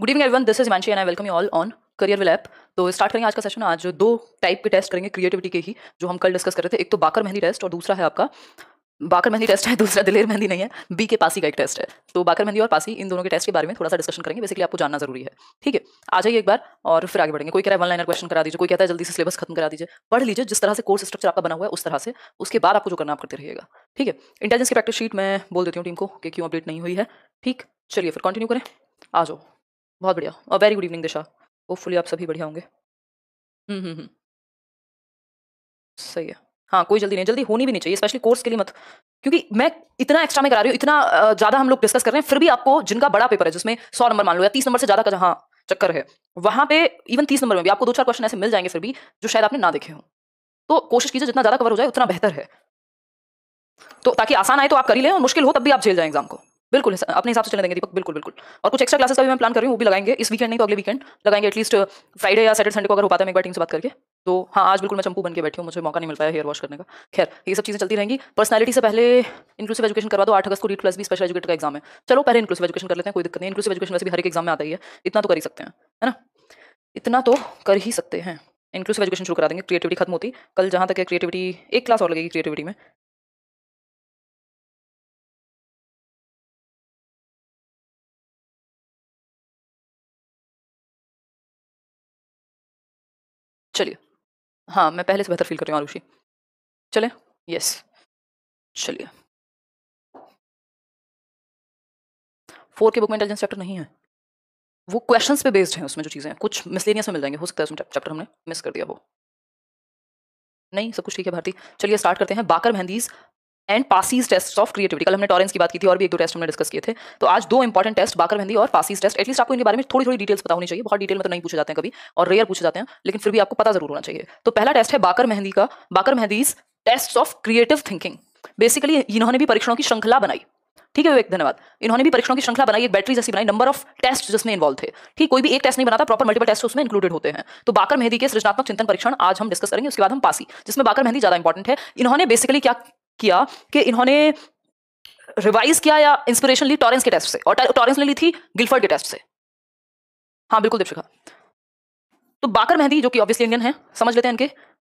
Good evening everyone, this is Himanshi and I welcome you all on career will app. तो start करेंगे आज का session. आज दो टाइप के टेस्ट करेंगे क्रिएटिविटी के ही, जो हम कल डिस्कस कर रहे थे। एक तो बाकर मेहंदी टेस्ट और दूसरा है आपका बाकर मेहंदी टेस्ट है, दूसरा दिलेर मेहंदी नहीं है, बी के पासी का एक टेस्ट है। तो बाकर मेहंदी और पासी, इन दोनों के टेस्ट के बारे में थोड़ा सा डिस्कशन करेंगे। बेसिकली आपको जानना जरूरी है, ठीक है। आ जाइए एक बार और फिर आगे बढ़ेंगे। कोई कह रहा है वन लाइनर क्वेश्चन करा दीजिए, कोई कहता है जल्दी से सिलेबस खत्म करा दीजिए। पढ़ लीजिए जिस तरह से कोर्स स्ट्रक्चर आपका बना हुआ है उस तरह से, उसके बाद आपको जो करना आप करते रहिएगा, ठीक है। इंटेलिजेंस की प्रैक्टिस शीट मैं बोल देती हूँ टीम को कि क्यों अपडेट नहीं हुई है, ठीक। चलिए फिर कंटिन्यू करें, आ जाओ। बहुत बढ़िया और वेरी गुड इवनिंग दिशा, होपफुली आप सभी बढ़िया होंगे। हम्म, सही है। हाँ, कोई जल्दी नहीं, जल्दी होनी भी नहीं चाहिए, स्पेशली कोर्स के लिए मत, क्योंकि मैं इतना एक्स्ट्रा में करा रही हूँ, इतना ज्यादा हम लोग डिस्कस कर रहे हैं, फिर भी आपको जिनका बड़ा पेपर है जिसमें 100 नंबर मान लो या 30 नंबर से ज्यादा का जहाँ चक्कर है, वहां पे इवन 30 नंबर में भी आपको 2-4 क्वेश्चन ऐसे मिल जाएंगे फिर भी जो शायद आपने ना देखे हो। तो कोशिश कीजिए जितना ज्यादा कवर हो जाए उतना बेहतर है, तो ताकि आसान आए तो आप कर ही लें और मुश्किल हो तब भी आप झेल जाएं एग्जाम को। बिल्कुल अपने हिसाब से चले देंगे दीपक, बिल्कुल बिल्कुल। और कुछ एक्स्ट्रा क्लासेस का भी मैं प्लान कर रही हूँ, वो भी लगाएंगे इस वीकेंड नहीं तो अगले वीकेंड लगाएंगे, एटलीस्ट फ्राइडे या सैटरडे संडे को अगर हो पाता है एक बार टीम से बात करके। तो हाँ, आज बिल्कुल मैं चंपू बन के बैठी हूँ, मुझे मौका नहीं मिल पाया हेयर वॉश करने का। खैर ये सब चीज़ें चलती रहेंगी। पर्सनैलिटी से पहले इंक्लूसिव एजुकेशन करवा दो, 8 अगस्त को REET+B स्पेशल एजुकेटर का एग्जाम है। चलो पहले इंक्लूसिव एजुकेशन कर लेते हैं, कोई दिक्कत नहीं। इंक्लूसिव एजुकेशन वैसे भी हर एक एग्जाम में आता ही है, इतना तो कर ही सकते हैं, है ना, इतना तो कर ही सकते हैं। इंक्लूसिव एजुकेशन शुरू करा देंगे, क्रिएटिविटी खत्म होती कल जहाँ तक है। क्रिएटिविटी एक क्लास और लगेगी क्रिएटिविटी में। चलिए, हाँ मैं पहले से बेहतर फील कर रही हूँ आरुषि। चले, यस चलिए। 4 के बुक में इंटेलिजेंस चैप्टर नहीं है, वो क्वेश्चंस पे बेस्ड है, उसमें जो चीज़ें हैं कुछ मिसलेनियस में मिल जाएंगे, हो सकता है उसमें चैप्टर हमने मिस कर दिया वो। नहीं, सब कुछ ठीक है भारती। चलिए स्टार्ट करते हैं। Baqer Mehdi's and Passi's test of creativity. कल हमने टॉरेंस की बात की थी और भी एक दो टेस्ट हमने डिस्कस किए थे। तो आज दो इंपॉर्टेंट टेस्ट, बाकर मेहंदी और पासीज टेस्ट। एटलीस्ट आपको इनके बारे में थोड़ी थोड़ी डिटेल्स पता होनी चाहिए। बहुत डिटेल में तो नहीं पूछे जाते हैं कभी, और रेयर पूछे जाते हैं, लेकिन फिर भी आपको पता जरूर होना चाहिए। तो पहला टेस्ट है बाकर मेहंदी का, Baqer Mehdi's test of creative thinking. Basically इन्होंने भी परीक्षणों की श्रृंखला बनाई, ठीक है विवेक, धन्यवाद। इन्होंने भी परीक्षणों की श्रृंखला बनाई, एक बैटरी जैसी बनाई, नंबर ऑफ टेस्ट जिसमें इन्वॉल्व थे, ठीक। कोई भी एक टेस्ट नहीं बनाता, प्रॉपर मल्टीपल टेस्ट उसमें इंक्लूडेड होते हैं। तो बाकर मेहंदी के सृजनात्मक चिंतन परीक्षण आज हम डिस्कस करेंगे, उसके बाद हम पासी, जिसमें बाकर मेहंदी ज्यादा इंपॉर्टेंट है। इन्होंने बेसिकली क्या किया कि इन्होंने रिवाइज किया या इंस्पिरेशन ली टॉरेंस के टेस्ट से, और टॉरेंस ने ली थी गिलफर्ड के टेस्ट से। हाँ बिल्कुल दीपशिखा। तो बाकर मेहंदी जो कि ऑब्वियसली इंडियन है, समझ लेते हैं इनके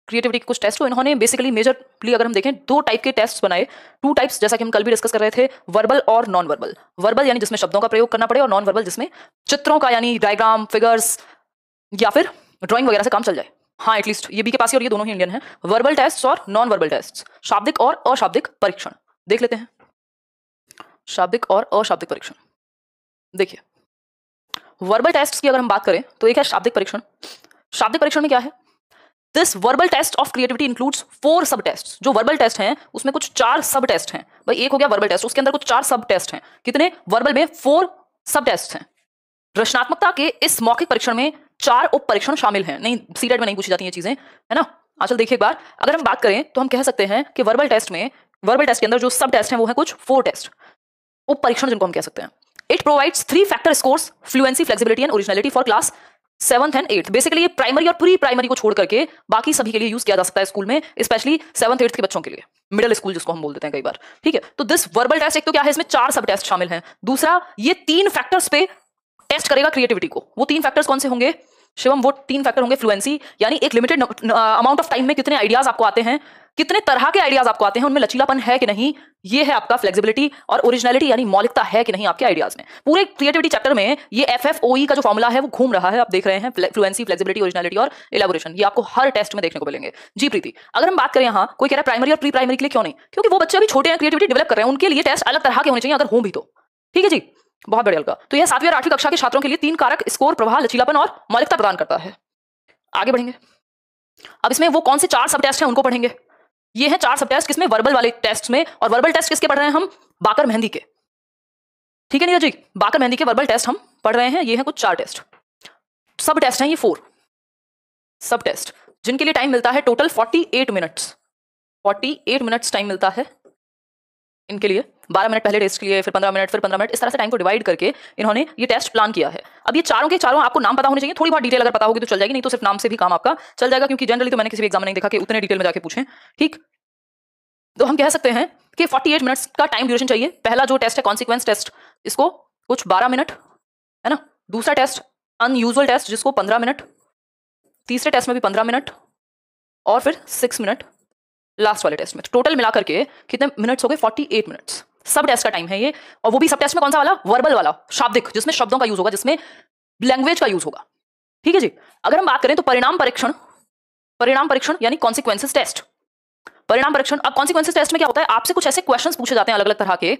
क्रिएटिविटी के कुछ टेस्ट। तो इन्होंने बेसिकली मेजरली अगर हम देखें दो टाइप के टेस्ट बनाए, टू टाइप्स, जैसा कि हम कल भी डिस्कस कर रहे थे, वर्बल और नॉन वर्बल। वर्बल यानी जिसमें शब्दों का प्रयोग करना पड़े, और नॉन वर्बल जिसमें चित्रों का यानी डायग्राम, फिगर्स या फिर ड्राइंग वगैरह से काम चल जाए। हाँ एटलीस्ट ये बी के पास और ये दोनों ही इंडियन है। वर्बल टेस्ट और नॉन वर्बल टेस्ट, शाब्दिक और अशाब्दिक परीक्षण देख लेते हैं। शाब्दिक और अशाब्दिक परीक्षण देखिए, वर्बल टेस्ट की अगर हम बात करें तो एक है शाब्दिक परीक्षण। शाब्दिक परीक्षण में क्या है, this verbal test of creativity includes 4 sub test. जो वर्बल टेस्ट हैं उसमें कुछ 4 सब टेस्ट हैं। भाई एक हो गया वर्बल टेस्ट, उसके अंदर कुछ 4 सब टेस्ट हैं। कितने? वर्बल में 4 सब टेस्ट हैं। रचनात्मकता के इस मौखिक परीक्षण में 4 उप परीक्षण शामिल हैं। नहीं, सीटेट में नहीं पूछी जाती ये चीजें, है ना। आचल देखिए एक बार, अगर हम बात करें तो हम कह सकते हैं कि वर्बल टेस्ट के अंदर जो सब टेस्ट हैं वो है कुछ 4 टेस्ट, उप परीक्षण जिनको हम कह सकते हैं। It provides 3 factor scores, fluency, flexibility and originality for class 7th and 8th। Basically ये प्राइमरी और प्री प्राइमरी को छोड़ करके बाकी सभी के लिए यूज किया जा सकता है स्कूल में, स्पेशली 7th 8th के बच्चों के लिए, मिडिल स्कूल जिसको हम बोल देते हैं कई बार, ठीक है। तो दिस वर्बल टेस्ट, एक तो क्या है, इसमें 4 सब टेस्ट शामिल हैं। दूसरा, ये 3 फैक्टर्स पे टेस्ट करेगा क्रिएटिविटी को। वो 3 फैक्टर्स कौन से होंगे शिवम? वो 3 फैक्टर होंगे फ्लुएंसी, यानी एक लिमिटेड अमाउंट ऑफ टाइम में कितने आइडियाज आपको आते हैं, कितने तरह के आइडियाज आपको आते हैं, उनमें लचीलापन है कि नहीं, ये है आपका फ्लेक्सिबिलिटी। और ओरिजिनलिटी यानी मौलिकता है कि नहीं आपके आइडियाज में। पूरे क्रिएटिविटी चैप्टर में ये FFOE का जो फॉर्मूला है वो घूम रहा है, आप देख रहे हैं, फ्लुएंसी, फ्लेक्सिबिलिटी, ओरिजिनलिटी और एलाबोरेशन। ये आपको हर टेस्ट में देखने को मिलेंगे। जी प्रीति, अगर हम बात करें यहाँ, कोई कह रहा है प्राइमरी और प्री प्राइमरी के लिए क्यों नहीं, क्योंकि वो बच्चे अभी छोटे हैं, क्रिएटिविटी डेवलप कर रहे हैं, उनके लिए टेस्ट अलग तरह के होने चाहिए अगर हों भी तो, ठीक है जी। बहुत बढ़िया अलका। तो यह 7वीं और 8वीं कक्षा के छात्रों के लिए 3 कारक स्कोर, प्रवाह, लचीलापन और मौलिकता प्रदान करता है। आगे बढ़ेंगे, अब इसमें वो कौन से 4 सब टेस्ट हैं उनको पढ़ेंगे। ये हैं 4 सब टेस्ट, किसमें? वर्बल वाले टेस्ट में। और वर्बल टेस्ट किसके पढ़ रहे हैं हम? बाकर मेहंदी के, ठीक है नीरज जी। बाकर मेहंदी के वर्बल टेस्ट हम पढ़ रहे हैं। ये हैं कुछ 4 टेस्ट, सब टेस्ट हैं ये 4 सब टेस्ट, जिनके लिए टाइम मिलता है टोटल 48 मिनट्स। 48 मिनट्स टाइम मिलता है इनके लिए। 12 मिनट पहले टेस्ट के लिए, फिर 15 मिनट, फिर 15 मिनट, इस तरह से टाइम को डिवाइड करके इन्होंने ये टेस्ट प्लान किया है। अब ये चारों के चारों आपको नाम पता होने चाहिए। थोड़ी बहुत डिटेल अगर पता होगी तो चल जाएगी, नहीं तो सिर्फ नाम से भी काम आपका चल जाएगा, क्योंकि जनरली तो मैंने किसी भी एग्जाम में नहीं देखा कि उतने डिटेल में जाके पूछें, ठीक। तो हम कह सकते हैं कि 48 मिनट्स का टाइम ड्यूरेशन चाहिए। पहला जो टेस्ट है कॉन्सिक्वेंस टेस्ट, इसको कुछ 12 मिनट, है ना, दूसरा टेस्ट अनयूजुअल टेस्ट जिसको 15 मिनट, तीसरे टेस्ट में भी 15 मिनट, और फिर 6 मिनट लास्ट वाले टेस्ट में। टोटल मिलाकर के कितने मिनट्स हो गए? 48 मिनट्स। सब टेस्ट का टाइम है ये, और वो भी सब टेस्ट में कौन सा वाला? वर्बल वाला, शाब्दिक, जिसमें शब्दों का यूज होगा, जिसमें लैंग्वेज का यूज होगा। ठीक है जी। अगर हम बात करें तो परिणाम परीक्षण यानी कॉन्सिक्वेंसेस टेस्ट। परिणाम परीक्षण, अब कॉन्सिक्वेंसेस टेस्ट में क्या होता है, आपसे कुछ ऐसे क्वेश्चंस पूछे जाते हैं अलग अलग तरह के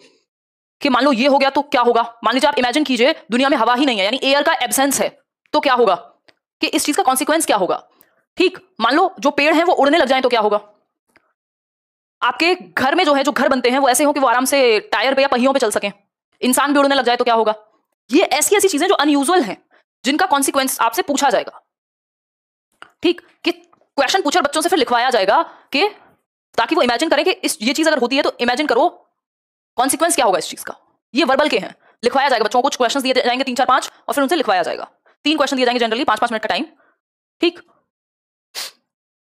कि मान लो ये हो गया तो क्या होगा। मान लीजिए आप इमेजिन कीजिए दुनिया में हवा ही नहीं है, यानी एयर का एब्सेंस है, तो क्या होगा, कि इस चीज का कॉन्सिक्वेंस क्या होगा। ठीक, मान लो जो पेड़ हैं वो उड़ने लग जाए तो क्या होगा। आपके घर में जो है, जो घर बनते हैं वो ऐसे हो कि वो आराम से टायर पे या पहियों पे चल सकें, इंसान भी उड़ने लग जाए तो क्या होगा। ये ऐसी ऐसी चीजें जो अनयूजुअल हैं, जिनका कॉन्सिक्वेंस आपसे पूछा जाएगा। ठीक, कि क्वेश्चन पूछकर बच्चों से फिर लिखवाया जाएगा कि ताकि वो इमेजिन करें कि ये चीज अगर होती है तो इमेजिन करो कॉन्सिक्वेंस क्या होगा इस चीज का। ये वर्बल के हैं, लिखवाया जाएगा बच्चों को। कुछ क्वेश्चन दिए जाएंगे 3 4 5, और फिर उनसे लिखवाया जाएगा। 3 क्वेश्चन दिए जाएंगे जनरली, 5 5 मिनट का टाइम। ठीक,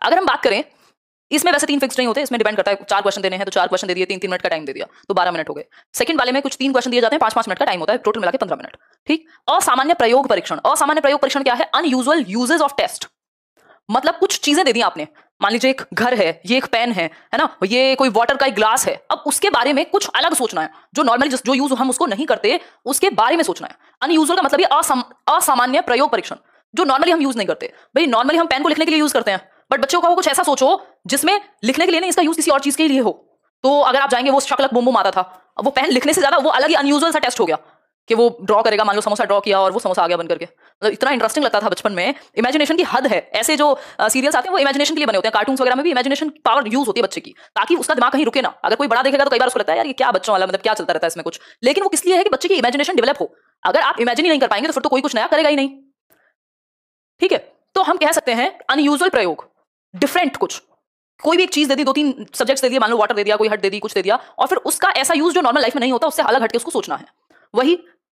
अगर हम बात करें, इसमें वैसे 3 फिक्स नहीं होते, इसमें डिपेंड करता है। 4 क्वेश्चन देने हैं तो 4 क्वेश्चन दे दिए, 3 3 मिनट का टाइम दे दिया तो 12 मिनट हो गए। सेकंड वाले में कुछ 3 क्वेश्चन दिए जाते हैं, 5 5 मिनट का टाइम होता है, टोटल मिला के 15 मिनट। ठीक, असामान्य प्रयोग परीक्षण। असामान्य प्रयोग परीक्षण क्या है? Unusual uses of test. मतलब कुछ चीजें दे दी आपने, मान लीजिए एक घर है, ये एक पेन है ना, ये कोई वाटर का एक ग्लास है। अब उसके बारे में कुछ अलग सोचना है, जो नॉर्मली जो यूज हम उसको नहीं करते, उसके बारे में सोचना है। अनयूजुअल का मतलब ये असामान्य प्रयोग परीक्षण, जो नॉर्मली हम यूज नहीं करते। भाई नॉर्मली हम पेन को लिखने के लिए यूज करते हैं, बट बच्चों का वो कुछ ऐसा सोचो जिसमें लिखने के लिए नहीं, इसका यूज किसी और चीज के लिए हो। तो अगर आप जाएंगे, वो शकलक बुम बुम आता था, अब वो पेन लिखने से ज्यादा वो अलग ही अनयूजुअल सा टेस्ट हो गया कि वो ड्रॉ करेगा। मान लो समोसा ड्रॉ किया और वो समोसा आ गया बन करके। मतलब इतना इंटरेस्टिंग लगता था बचपन में, इमेजिनेशन की हद है। ऐसे जो सीरियल्स आते हैं वो इमेजिनेशन के लिए बने होते हैं, कार्टून्स वगैरह में भी इमेजिनेशन पावर यूज होती है बच्चे की, ताकि उसका दिमाग कहीं रुके ना। अगर कोई बड़ा देखेगा तो कई बार उसको लगता है यार ये क्या बच्चों वाला, मतलब क्या चलता रहता है इसमें कुछ, लेकिन वो किस लिए है कि बच्चे की इमेजिनेशन डेवलप हो। अगर आप इमेजिन ही नहीं कर पाएंगे तो फिर तो कोई कुछ नया करेगा ही नहीं। ठीक है, तो हम कह सकते हैं अनयूजुअल प्रयोग, डिफरेंट कुछ, कोई भी एक चीज दे दी, 2 3 सब्जेक्ट्स दे दिया, मान लो वाटर दे दिया, कोई हट दे दी, कुछ दे दिया, और फिर उसका ऐसा यूज जो नॉर्मल लाइफ में नहीं होता, उससे अलग हटके उसको सोचना है। वही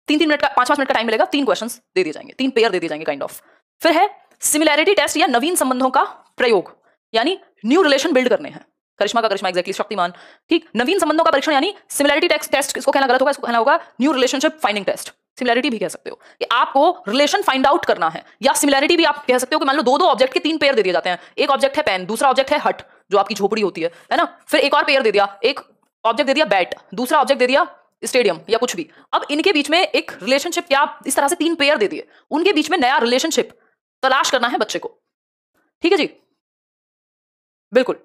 3 3 मिनट का, 5 5 मिनट का टाइम मिलेगा, 3 क्वेश्चंस दे दिए जाएंगे, 3 पेयर दे दिए जाएंगे काइंड ऑफ। फिर है सिमिलैरिटी टेस्ट या नवीन संबंधों का प्रयोग, यानी न्यू रिलेशन बिल्ड करने हैं। करिश्मा का करिश्मा, एग्जैक्टली शक्तिमान। ठीक, नवीन संबंधों का परीक्षण यानी सिमिलैरिटी टेस्ट, इसको कहना गलत होगा, इसको कहना होगा new relationship finding test. Similarity भी कह सकते हो कि आपको रिलेशन फाइंड आउट करना है, या सिमिलैरिटी भी आप कह सकते हो कि मान लो 2 2 ऑब्जेक्ट के 3 पेयर दे दिए जाते हैं। एक ऑब्जेक्ट है पेन, दूसरा ऑब्जेक्ट है हट जो आपकी झोपड़ी होती है ना। फिर एक और पेयर दे दिया, एक ऑब्जेक्ट दे दिया बैट, दूसरा ऑब्जेक्ट दे दिया स्टेडियम या कुछ भी। अब इनके बीच में एक रिलेशनशिप, क्या इस तरह से 3 पेयर दे दिए, उनके बीच में नया रिलेशनशिप तलाश करना है बच्चे को। ठीक है जी, बिल्कुल।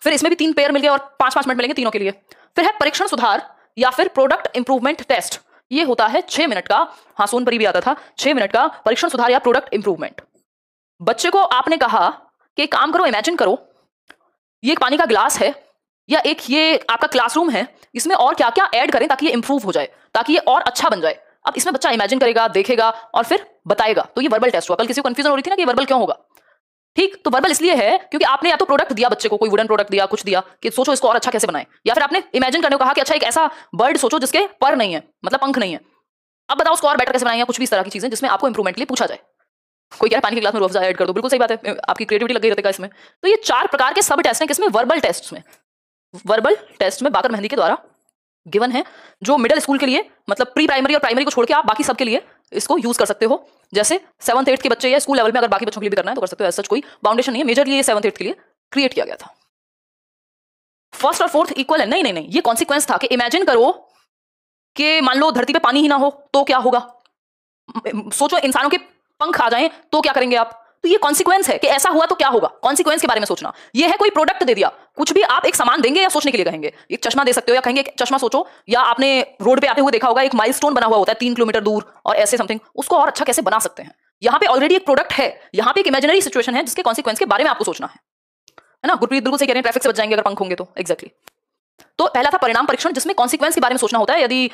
फिर इसमें भी 3 पेयर मिल गए और 5 5 मिनट मिलेंगे तीनों के लिए। फिर है परीक्षण सुधार या फिर प्रोडक्ट इंप्रूवमेंट टेस्ट। ये होता है 6 मिनट का, हाँ सोनपरी भी आता था, 6 मिनट का परीक्षण सुधार या प्रोडक्ट इंप्रूवमेंट। बच्चे को आपने कहा कि एक काम करो, इमेजिन करो ये एक पानी का ग्लास है, या एक ये आपका क्लासरूम है, इसमें और क्या क्या ऐड करें ताकि ये इंप्रूव हो जाए, ताकि ये और अच्छा बन जाए। अब इसमें बच्चा इमेजिन करेगा, देखेगा और फिर बताएगा। तो ये वर्बल टेस्ट हुआ। कल किसी को कंफ्यूजन हो रही थी ना कि वर्बल क्यों होगा। ठीक, तो वर्बल इसलिए है क्योंकि आपने या तो प्रोडक्ट दिया बच्चे को, कोई वुडन प्रोडक्ट दिया, कुछ दिया कि सोचो इसको और अच्छा कैसे बनाएं, या फिर आपने इमेजिन करने को कहा कि अच्छा एक ऐसा बर्ड सोचो जिसके पर नहीं है, मतलब पंख नहीं है, अब बताओ उसको और बेटर कैसे बनाएं, या कुछ भी इस तरह की चीजें जिसमें आपको इंप्रूवमेंट के लिए पूछा जाए। कोई कह रहा है पानी के ग्लास में रूह अफ़ज़ा ऐड कर दो, बिल्कुल सही बात है, आपकी क्रिएटिविटी लग गई रहेगा इसमें। तो ये 4 प्रकार के सब टेस्ट हैं किसमें? वर्बल टेस्ट में। वर्बल टेस्ट में बाकर मेहंदी के द्वारा गिवन है, जो मिडिल स्कूल के लिए, मतलब प्री प्राइमरी और प्राइमरी को छोड़ के आप बाकी सबके लिए इसको यूज कर सकते हो। जैसे 7th 8th के बच्चे या स्कूल लेवल में अगर बाकी बच्चों के लिए भी करना है तो कर सकते हो, ऐसा कोई बाउंडेशन नहीं है। मेजरली ये 7th 8th के लिए क्रिएट किया गया था। 1st और 4th इक्वल है? नहीं नहीं नहीं, ये कॉन्सिक्वेंस था कि इमेजिन करो कि मान लो धरती पे पानी ही ना हो तो क्या होगा। सोचो इंसानों के पंख आ जाएं तो क्या करेंगे आप। तो ये कॉन्सिक्वेंस है कि ऐसा हुआ तो क्या होगा, कॉन्सिक्वेंस के बारे में सोचना। ये है कोई प्रोडक्ट दे दिया, कुछ भी आप एक सामान देंगे या सोचने के लिए कहेंगे। एक चश्मा दे सकते हो या कहेंगे चश्मा सोचो, या आपने रोड पे आते हुए देखा होगा एक माइलस्टोन बना हुआ होता है 3 किलोमीटर दूर और ऐसे समथिंग, उसको और अच्छा कैसे बना सकते हैं। यहाँ पे ऑलरेडी एक प्रोडक्ट है, यहाँ पे एक इमेजिनरी सिचुएशन है जिसके कॉन्सिक्वेंस के बारे में आपको सोचना है ना। गुरप्रीत बिल्कुल सही कह रहे हैं, ट्रैफिक से बच जाएंगे अगर पंख होंगे तो। एग्जैक्टली। तो पहला था परिणाम परीक्षण, जिसमें कॉन्सिक्वेंस के बारे में सोचना होता है। यदि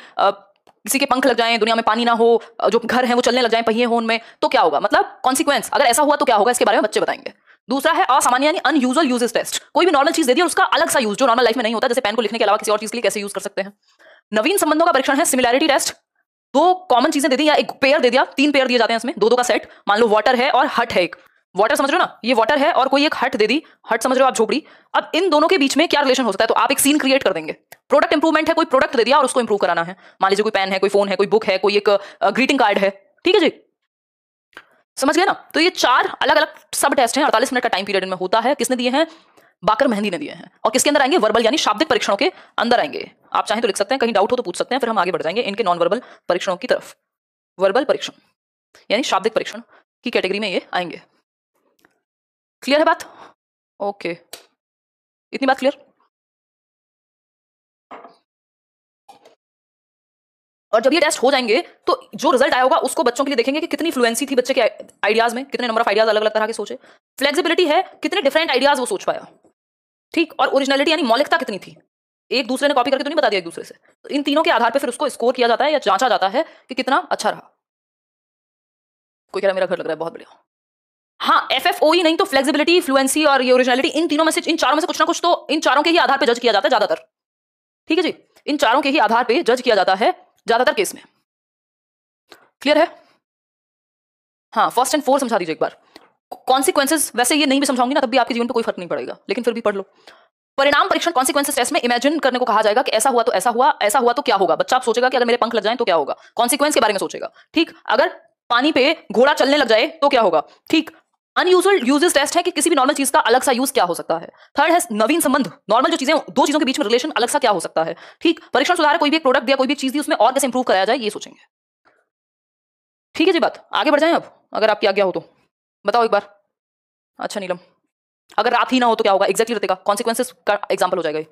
किसी के पंख लग जाएं, दुनिया में पानी ना हो, जो घर है वो चलने लग जाएं, पहिए हो उनमें, तो क्या होगा, मतलब कॉन्सिक्वेंस, अगर ऐसा हुआ तो क्या होगा, इसके बारे में बच्चे बताएंगे। दूसरा है असामान्य यानी अनयूजुअल यूजेस टेस्ट। कोई भी नॉर्मल चीज दे दी और उसका अलग सा यूज जो नॉर्मल लाइफ में नहीं होता, जैसे पेन को लिखने के अलावा किसी और चीज के लिए कैसे यूज कर सकते हैं। नवीन संबंधों का परीक्षण है सिमिलैरिटी टेस्ट। 2 कॉमन चीजें दे दी या एक पेयर दे दिया, 3 पेयर दिए जाते हैं इसमें, 2 2 का सेट। मान लो वाटर है और हट है, एक वाटर समझ रहे हो ना, ये वाटर है और कोई एक हट दे दी, हट समझ रहे हो आप, झोपड़ी। अब इन दोनों के बीच में क्या रिलेशन हो सकता है, तो आप एक सीन क्रिएट कर देंगे। प्रोडक्ट इंप्रूवमेंट है, कोई प्रोडक्ट दे दिया और उसको इंप्रूव कराना है। मान लीजिए कोई पेन है, कोई फोन है, कोई बुक है, कोई एक ग्रीटिंग कार्ड है। ठीक है जी, समझ गए ना। तो ये 4 अलग अलग सब टेस्ट हैं, 48 मिनट का टाइम पीरियड में होता है। किसने दिए हैं? बाकर मेहंदी ने दिए हैं। और किसके अंदर आएंगे? वर्बल यानी शाब्दिक परीक्षणों के अंदर आएंगे। आप चाहें तो लिख सकते हैं, कहीं डाउट हो तो पूछ सकते हैं, फिर हम आगे बढ़ जाएंगे इनके नॉन वर्बल परीक्षणों की तरफ। वर्बल परीक्षण यानी शाब्दिक परीक्षण की कैटेगरी में ये आएंगे। क्लियर है बात? ओके, इतनी बात क्लियर। और जब ये टेस्ट हो जाएंगे तो जो रिजल्ट आया होगा उसको बच्चों के लिए देखेंगे कि कितनी फ्लुएंसी थी बच्चे के आइडियाज में, कितने नंबर ऑफ आइडियाज अलग अलग तरह के सोचे, फ्लेक्सिबिलिटी है, कितने डिफरेंट आइडियाज वो सोच पाया, ठीक, और ओरिजिनलिटी यानी मौलिकता कितनी थी, एक दूसरे ने कॉपी करके तो नहीं बता दिया एक दूसरे से। तो इन तीनों के आधार पर फिर उसको स्कोर किया जाता है या जांचा जाता है कि कितना अच्छा रहा। कोई कह रहा मेरा घर लग रहा है, बहुत बढ़िया। हाँ, FFOE नहीं तो फ्लेक्सिबिलिटी, फ्लुएंसी और ये ओरिजिनलिटी, इन तीनों में से, इन चारों में से कुछ ना कुछ तो इन चारों के ही आधार पर जज किया जाता है ज्यादातर। ठीक है जी, इन चारों के ही आधार पर जज किया जाता है ज्यादातर केस में। क्लियर है? हाँ, फर्स्ट एंड फोर समझा दीजिए एक बार। कॉन्सिक्वेंसेस वैसे ये नहीं भी समझाऊंगी ना तब भी आपके जीवन पे कोई फर्क नहीं पड़ेगा, लेकिन फिर भी पढ़ लो। परिणाम परीक्षण कॉन्सिक्वेंसेस टेस्ट में इमेजिन करने को कहा जाएगा कि ऐसा हुआ तो ऐसा हुआ, ऐसा हुआ तो क्या होगा। बच्चा आप सोचेगा कि अगर मेरे पंख लग जाएं तो क्या होगा, कॉन्सिक्वेंस के बारे में सोचेगा। ठीक, अगर पानी पे घोड़ा चलने लग जाए तो क्या होगा। ठीक, अनयूजुअल यूजेस टेस्ट है कि किसी भी नॉर्मल चीज का अलग सा यूज क्या हो सकता है। थर्ड है नवीन संबंध, नॉर्मल जो चीजें, दो चीजों के बीच में रिलेशन अलग सा क्या हो सकता है। ठीक, परीक्षण सुधार है, कोई भी एक प्रोडक्ट दिया, कोई भी चीज दी, उसमें और कैसे इंप्रूव कराया जाए ये सोचेंगे। ठीक है जी, बात आगे बढ़ जाएं अब, अगर आपकी आज्ञा हो तो बताओ एक बार। अच्छा नीलम, अगर रात ही ना हो तो क्या होगा, एग्जैक्टली रतेगा, कॉन्सिक्वेंसेस का एग्जांपल हो जाएगा ये।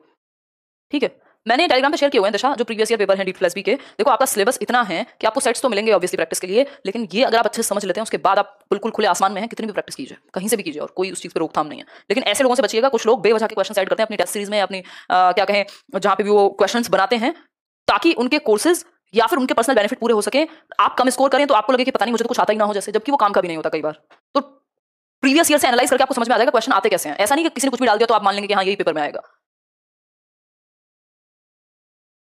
ठीक है, मैंने टेलीग्राम पे शेयर किए हुए हैं दशा, जो प्रीवियस ईयर पेपर है डीप फिलॉसफी के। देखो आपका सिलेबस इतना है कि आपको सेट्स तो मिलेंगे ऑब्वियसली प्रैक्टिस के लिए, लेकिन ये अगर आप अच्छे से समझ लेते हैं उसके बाद आप बिल्कुल खुले आसमान में हैं, कितनी भी प्रैक्टिस कीजिए, कहीं से भी कीजिए, और कोई उस चीज पर रोकथाम नहीं है। लेकिन ऐसे लोगों से बचिएगा, कुछ लोग बेवजह के क्वेश्चन ऐड करते हैं अपनी टेस्ट सीरीज में, अपनी क्या कहें जहां पे भी वो क्वेश्चन बनाते हैं, ताकि उनके कोर्सेज या फिर उनके पर्सनल बेनिफिट पूरे हो सके। आप कम स्कोर करें तो आपको लगे कि पता नहीं मुझे तो कुछ आता ही ना हो जैसे, जबकि वो काम का भी नहीं होता कई बार। तो प्रीवियस ईयर से एनालाइज करके आपको समझ में आ जाएगा क्वेश्चन आते कैसे हैं। ऐसा नहीं कि किसी ने कुछ भी डाल दिया तो आप मान लेंगे कि हाँ यही पेपर में आएगा।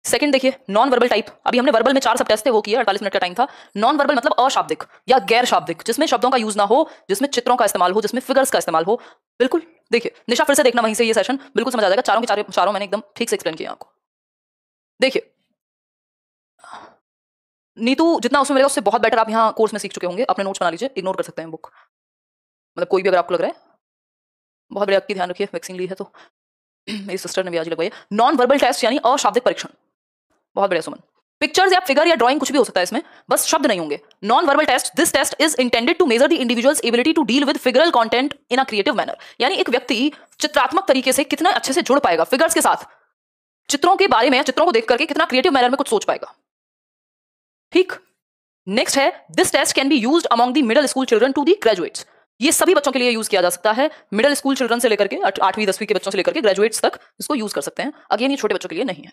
सेकंड देखिए, नॉन वर्बल टाइप। अभी हमने वर्बल में 4 सब टेस्ट थे, वो किया, 48 मिनट का टाइम था। नॉन वर्बल मतलब अशाब्दिक या गैर शाब्दिक, जिसमें शब्दों का यूज ना हो, जिसमें चित्रों का इस्तेमाल हो, जिसमें फिगर्स का इस्तेमाल हो। बिल्कुल देखिए, निशा फिर से देखना वहीं से ये सेशन, बिल्कुल समझ आ जाएगा। चारों के चारों मैंने एकदम ठीक से एक्सप्लेन किया आपको। देखिए नीतू जितना उसमें मिलेगा उससे बहुत बेटर आप यहाँ कोर्स में सीख चुके होंगे। अपने नोट्स बना लीजिए, इग्नोर कर सकते हैं बुक, मतलब कोई भी अगर आपको लग रहा है। बहुत बढ़िया, आपकी ध्यान रखिए, वैक्सीन ली है तो मेरी सिस्टर ने भी आज लगवाई है। नॉन वर्बल टेस्ट यानी अशाब्दिक परीक्षण। बहुत बढ़िया सुमन। पिक्चर्स या फिगर या ड्राइंग कुछ भी हो सकता है इसमें, बस शब्द नहीं होंगे। Non verbal test, this test is intended to measure the individual's ability to deal with figural content in a creative manner. यानी एक व्यक्ति चित्रात्मक तरीके से कितना अच्छे से जुड़ पाएगा फिगर्स के साथ, चित्रों के बारे में, चित्रों को देख करके कितना क्रिएटिव मैनर में कुछ सोच पाएगा। ठीक, नेक्स्ट है, this test can be used among the middle school children to the graduates. ये सभी बच्चों के लिए यूज किया जा सकता है, मिडिल स्कूल चिल्ड्रन से लेकर के 8वीं 10वीं के बच्चों से लेकर के ग्रेजुएट्स तक इसको यूज कर सकते हैं। अगेन ये छोटे बच्चों के लिए नहीं है।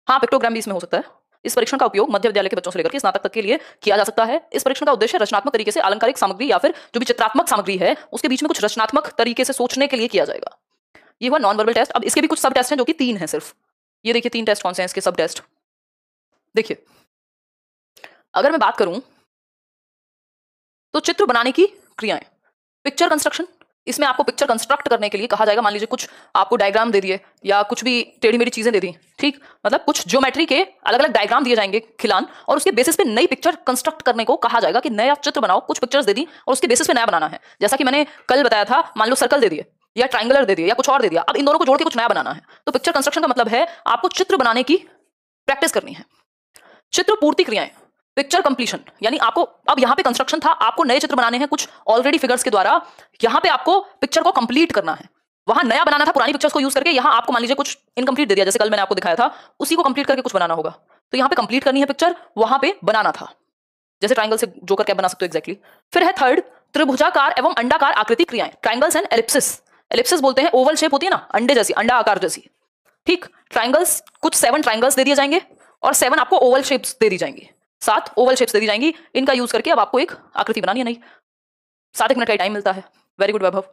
हाँ, पिक्टोग्राम भी इसमें हो सकता है। इस परीक्षण का उपयोग मध्य विद्यालय के बच्चों से लेकर के स्नातक तक के लिए किया जा सकता है। इस परीक्षण का उद्देश्य रचनात्मक तरीके से अलंकारिक सामग्री या फिर जो भी चित्रात्मक सामग्री है उसके बीच में कुछ रचनात्मक तरीके से सोचने के लिए किया जाएगा। ये हुआ नॉन वर्बल टेस्ट। अब इसके भी कुछ सब टेस्ट हैं जो कि 3 हैं सिर्फ। ये देखिए 3 टेस्ट कौन से हैं इसके सब टेस्ट। देखिए अगर मैं बात करूं तो चित्र बनाने की क्रियाएं, पिक्चर कंस्ट्रक्शन, इसमें आपको पिक्चर कंस्ट्रक्ट करने के लिए कहा जाएगा। मान लीजिए कुछ आपको डायग्राम दे दिए या कुछ भी टेढ़ी मेढ़ी चीजें दे दी, ठीक, मतलब कुछ ज्योमेट्री के अलग अलग डायग्राम दिए जाएंगे खिलान, और उसके बेसिस पे नई पिक्चर कंस्ट्रक्ट करने को कहा जाएगा कि नया चित्र बनाओ। कुछ पिक्चर्स दे दी और उसके बेसिस पे नया बनाना है। जैसा कि मैंने कल बताया था, मान लो सर्कल दे दिए या ट्राइंगुलर दे दिए या कुछ और दे दिया, अब इन दोनों को जोड़ के कुछ नया बनाना है। तो पिक्चर कंस्ट्रक्शन का मतलब है आपको चित्र बनाने की प्रैक्टिस करनी है। चित्र पूर्ति क्रियाएं, पिक्चर कंप्लीशन, यानी आपको अब यहाँ पे कंस्ट्रक्शन था, आपको नए चित्र बनाने हैं कुछ ऑलरेडी फिगर्स के द्वारा, यहाँ पे आपको पिक्चर को कंप्लीट करना है। वहां नया बनाना था पुरानी पिक्चर्स को यूज करके, यहाँ आपको मान लीजिए कुछ इनकम्प्लीट दे दिया, जैसे कल मैंने आपको दिखाया था, उसी को कंप्लीट करके कुछ बनाना होगा। तो यहाँ पे कंप्लीट करनी है पिक्चर, वहां पे बनाना था, जैसे ट्राइंगल से जोकर कैप बना सकते हो एग्जैक्टली। फिर है थर्ड, त्रिभुजाकार एवं अंडाकार आकृति क्रियाएं, ट्राइंगल्स एंड एलिप्सिस। एलिप्सिस बोलते हैं ओवल शेप होती है ना, अंडे जैसी, अंडा आकार जैसी, ठीक। ट्राइंगल्स, कुछ 7 ट्राइंगल्स दे दिए जाएंगे और 7 आपको ओवल शेप्स दे दी जाएंगी, 7 ओवल शेप्स दे दी जाएंगी। इनका यूज करके अब आपको एक आकृति बनानी है। नहीं, 7 मिनट का टाइम मिलता है। वेरी गुड वैभव,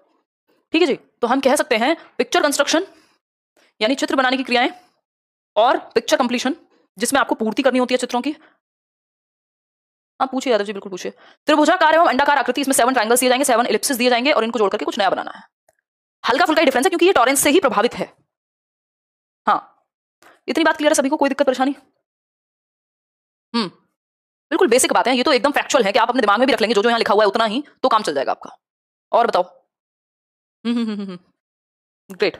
ठीक है जी। तो हम कह सकते हैं पिक्चर कंस्ट्रक्शन यानी चित्र बनाने की क्रियाएं, और पिक्चर कंप्लीशन जिसमें आपको पूर्ति करनी होती है चित्रों की। हाँ पूछिए यादव जी, बिल्कुल पूछिए। त्रिभुजाकार एवं अंडाकार आकृति, इसमें 7 ट्राइंगल्स दिए जाएंगे, 7 एलिप्सिस दिए जाएंगे और इनको जोड़ करके कुछ नया बनाना है। हल्का फुल्का डिफरेंस है क्योंकि ये टॉरेंस से ही प्रभावित है। हाँ, इतनी बात क्लियर है सभी को, कोई दिक्कत परेशानी? बिल्कुल बेसिक बात है, ये तो एकदम फैक्चुअल है कि आप अपने दिमाग में भी रख लेंगे जो जो यहाँ लिखा हुआ है उतना ही, तो काम चल जाएगा आपका। और बताओ। ग्रेट।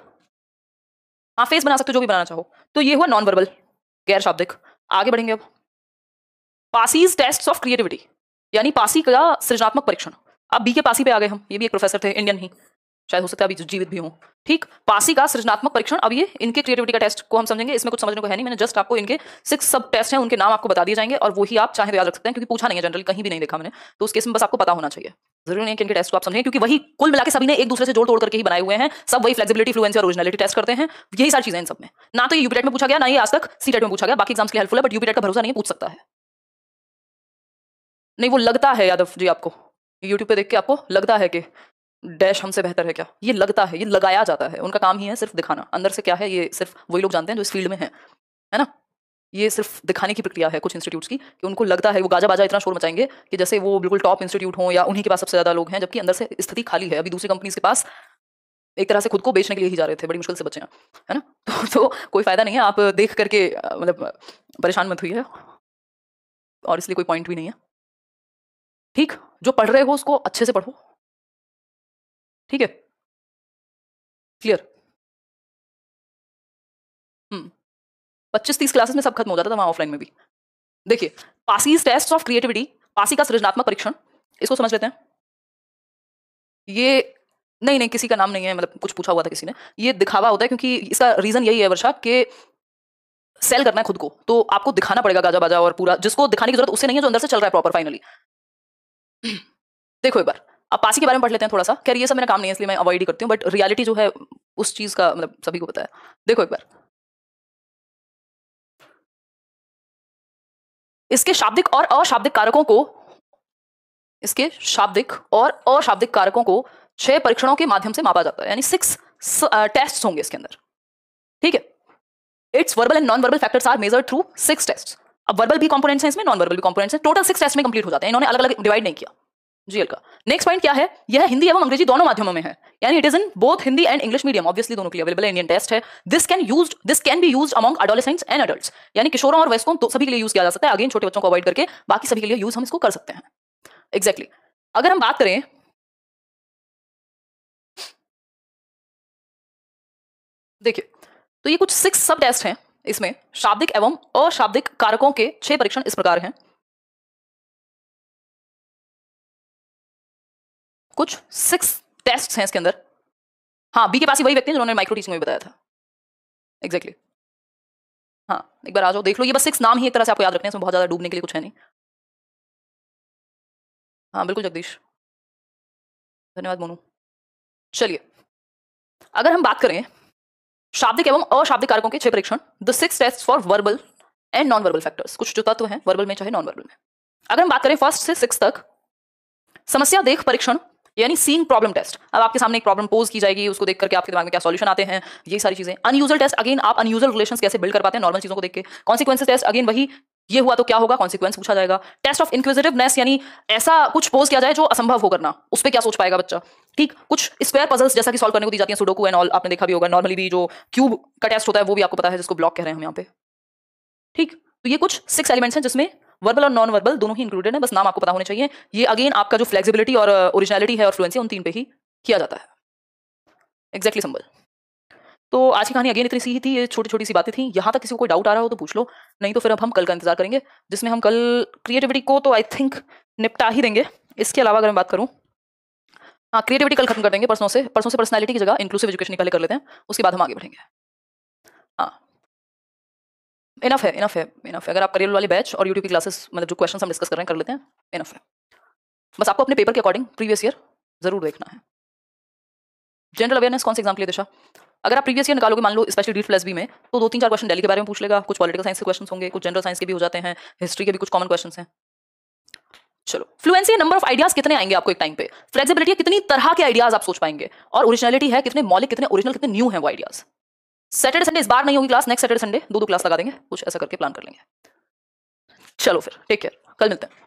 हाँ, फेस बना सकते हो जो भी बनाना चाहो। तो ये हुआ नॉन वर्बल, गैर शाब्दिक। आगे बढ़ेंगे अब। पासीज टेस्ट ऑफ क्रिएटिविटी, यानी पासी का सृजनात्मक परीक्षण। अब बी के पासी पे आ गए हम, ये भी एक प्रोफेसर थे, इंडियन ही, शायद हो सकता है अभी जीवित भी हों। ठीक, पासी का सृजनात्मक परीक्षण। अब ये इनके क्रिएटिविटी का टेस्ट को हम समझेंगे, इसमें कुछ समझने को है नहीं, मैंने जस्ट आपको इनके 6 सब टेस्ट हैं उनके नाम आपको बता दिए जाएंगे, और वही आप चाहे तो याद रख सकते हैं, क्योंकि पूछा नहीं है जनरली, कहीं भी नहीं देखा मैंने, तो उस केस में बस आपको पता होना चाहिए। जरूरी नहीं है कि इनके टेस्ट को आप समझें, क्योंकि वही कुल मिला के सभी ने एक दूसरे से जोड़ तोड़ करके ही बनाए हुए हैं, सब वही फ्लेक्सिबिलिटी, फ्लुएंसी और ओरिजिनलिटी टेस्ट करते हैं, यही सारी चीजें इन सब में। ना तो ये यूपीटेट में पूछा गया, ना ये आज तक सीटेट में पूछा गया, बाकी एग्जाम्स के लिए हेल्पफुल है, बट यूपीटेट का भरोसा नहीं है, पूछ सकता है। नहीं, वो लगता है यादव जी आपको, यूट्यूब पे देख के आपको लगता है कि डैश हमसे बेहतर है क्या, ये लगता है, ये लगाया जाता है, उनका काम ही है सिर्फ दिखाना, अंदर से क्या है ये सिर्फ वही लोग जानते हैं जो इस फील्ड में है ना। ये सिर्फ दिखाने की प्रक्रिया है कुछ इंस्टीट्यूट्स की, कि उनको लगता है वो गाजा बाजा इतना शोर मचाएंगे कि जैसे वो बिल्कुल टॉप इंस्टीट्यूट हो या उन्हीं के पास सबसे ज्यादा लोग हैं, जबकि अंदर से स्थिति खाली है। अभी दूसरी कंपनीज के पास एक तरह से खुद को बेचने के लिए ही जा रहे थे, बड़ी मुश्किल से बचे हैं, है ना। तो कोई फायदा नहीं है, आप देख करके मतलब परेशान मत हुई है, और इसलिए कोई पॉइंट भी नहीं है। ठीक, जो पढ़ रहे हो उसको अच्छे से पढ़ो, ठीक है, क्लियर। 25-30 क्लासेस में सब खत्म हो जाता था वहां ऑफलाइन में भी। देखिए, Passi's test of creativity, Passi का सृजनात्मक परीक्षण, इसको समझ लेते हैं। ये नहीं किसी का नाम नहीं है, मतलब कुछ पूछा हुआ था किसी ने, ये दिखावा होता है, क्योंकि इसका रीजन यही है वर्षा कि सेल करना है खुद को, तो आपको दिखाना पड़ेगा गाजा बाजा, और पूरा जिसको दिखाने की जरूरत उससे नहीं है, जो अंदर से चल रहा है प्रॉपर फाइनली। देखो एक बार, अब पासी के बारे में पढ़ लेते हैं थोड़ा सा, खैर ये सब मेरा काम नहीं है इसलिए मैं अवॉइड ही करती हूँ, बट रियलिटी जो है उस चीज का मतलब सभी को पता है। देखो एक बार, इसके शाब्दिक और अशाब्दिक कारकों को, इसके शाब्दिक और अशाब्दिक कारकों को 6 परीक्षणों के माध्यम से मापा जाता है, यानी 6 टेस्ट होंगे इसके अंदर, ठीक है। Its verbal and non verbal factors are measured through 6 test. अब वर्बल भी कंपोनेंट्स हैं इसमें, नॉन वर्बल भी कंपोनेंट्स हैं, टोटल 6 टेस्ट में कंप्लीट हो जाते हैं, इन्होंने अलग अलग डिवाइड नहीं किया जीएल का। नेक्स्ट पॉइंट क्या है, यह हिंदी एवं अंग्रेजी दोनों माध्यमों में है, यानी it is in both Hindi and English medium, obviously दोनों के लिए अवेलेबल है, इंडियन टेस्ट है। This can be used among adolescents and adults, यानी किशोरों और वयस्कों तो सभी के लिए यूज किया जा सकता है, अगेन छोटे बच्चों को अवॉइड करके बाकी सभी के लिए यूज हम इसको कर सकते हैं। एग्जैक्टली अगर हम बात करें, देखिए, तो ये कुछ 6 सब टेस्ट हैं, इसमें शाब्दिक एवं अशाब्दिक कारकों के 6 परीक्षण इस प्रकार हैं। कुछ 6 टेस्ट हैं इसके अंदर। हाँ, बी के पास ही वही व्यक्ति हैं जिन्होंने माइक्रो टीचिंग में बताया था। एग्जैक्टली हाँ, एक बार आ जाओ देख लो, ये बस 6 नाम ही एक तरह से आपको याद रखने हैं, इसमें बहुत ज्यादा डूबने के लिए कुछ है नहीं। हाँ बिल्कुल जगदीश, धन्यवाद मोनू। चलिए, अगर हम बात करें शाब्दिक एवं अशाब्दिक कारकों के 6 परीक्षण, the 6 test for verbal and non verbal factors, कुछ जो तत्व हैं वर्बल में चाहे नॉन वर्बल में। अगर हम बात करें फर्स्ट से 6 तक, समस्या देख परीक्षण, यानी सीइंग प्रॉब्लम टेस्ट। अब आपके सामने एक प्रॉब्लम पोज की जाएगी, उसको देख करके आपके दिमाग में क्या सॉल्यूशन आते हैं, ये सारी चीजें। अनयूजुअल टेस्ट, अगेन आप अनयूजुअल रिलेशंस कैसे बिल्ड कर पाते हैं नॉर्मल चीजों को देख के। कॉन्सिक्वेंसेस टेस्ट, अगेन वही, ये हुआ तो क्या होगा, कॉन्सिक्वेंस पूछा जाएगा। टेस्ट ऑफ इंक्विजिटिवनेस, यानी ऐसा कुछ पोज किया जाए जो असंभव हो करना, उस पर क्या सोच पाएगा बच्चा। ठीक, कुछ स्क्वायर पजल्स जैसा कि सॉल्व करने को दी जाती है, सुडोकू एंड ऑल, आपने देखा भी होगा। नॉर्मली भी जो क्यूब का टेस्ट होता है वो भी आपको पता है, जिसको ब्लॉक कह रहे हैं हम यहाँ पे। ठीक, तो ये कुछ 6 एलिमेंट्स हैं जिसमें वर्बल और नॉन वर्बल दोनों ही इंक्लूडेड है, बस नाम आपको पता होने चाहिए। ये अगेन आपका जो फ्लेक्सिबिलिटी और ओरिजिनलिटी है और फ्लुएंसी, उन 3 पे ही किया जाता है। एग्जैक्टली संबल। तो आज की कहानी अगेन इतनी सी ही थी, ये छोटी छोटी सी बातें थी। यहाँ तक किसी को कोई डाउट आ रहा हो तो पूछ लो, नहीं तो फिर अब हम कल का इंतजार करेंगे, जिसमें हम कल क्रिएटिविटी को तो आई थिंक निपटा ही देंगे। इसके अलावा अगर मैं बात करूँ, हाँ क्रिएटिविटी कल खत्म कर देंगे, परसों से पर्सनैलिटी की जगह इंक्लूसिव एजुकेशन पहले कर लेते हैं, उसके बाद हम आगे बढ़ेंगे। हाँ इनफ है, इनफ है, इनफ है। अगर आप करियर वाले बैच और यूट्यूब की क्लासेस, मतलब जो क्वेश्चन हम डिस्कस कर रहे हैं, कर लेते हैं, इनफ है। बस आपको अपने पेपर के अकॉर्डिंग प्रीवियस ईयर जरूर देखना है। जनरल अवेयरनेस कौन से एग्जाम के लिए दिशा, अगर आप प्रीवियस ईयर निकालोगे, मान लो स्पेशली डीट प्लस बी में, तो 2-3-4 क्वेश्चन दिल्ली के बारे में पूछ लेगा, कुछ पॉलिटिकल साइंस के क्वेश्चन होंगे, कुछ जनरल साइंस के भी हो जाते हैं, हिस्ट्री के भी कुछ कॉमन क्वेश्चन हैं। चलो, फ्लुएंसी, नंबर ऑफ आइडियाज कितने आएंगे आपको एक टाइम पे, फ्लेक्सिबिलिटी, कितनी तरह के आइडियाज आप सोच पाएंगे, और ओरिजिनलिटी है, कितने मौलिक, कितने ओरिजिनल, कितने न्यू हैं वो आइडियाज। सैटरडे संडे इस बार नहीं होगी class, next Saturday Sunday 2-2 class लगा देंगे, कुछ ऐसा करके प्लान कर लेंगे। चलो फिर, टेक केयर, कल मिलते हैं।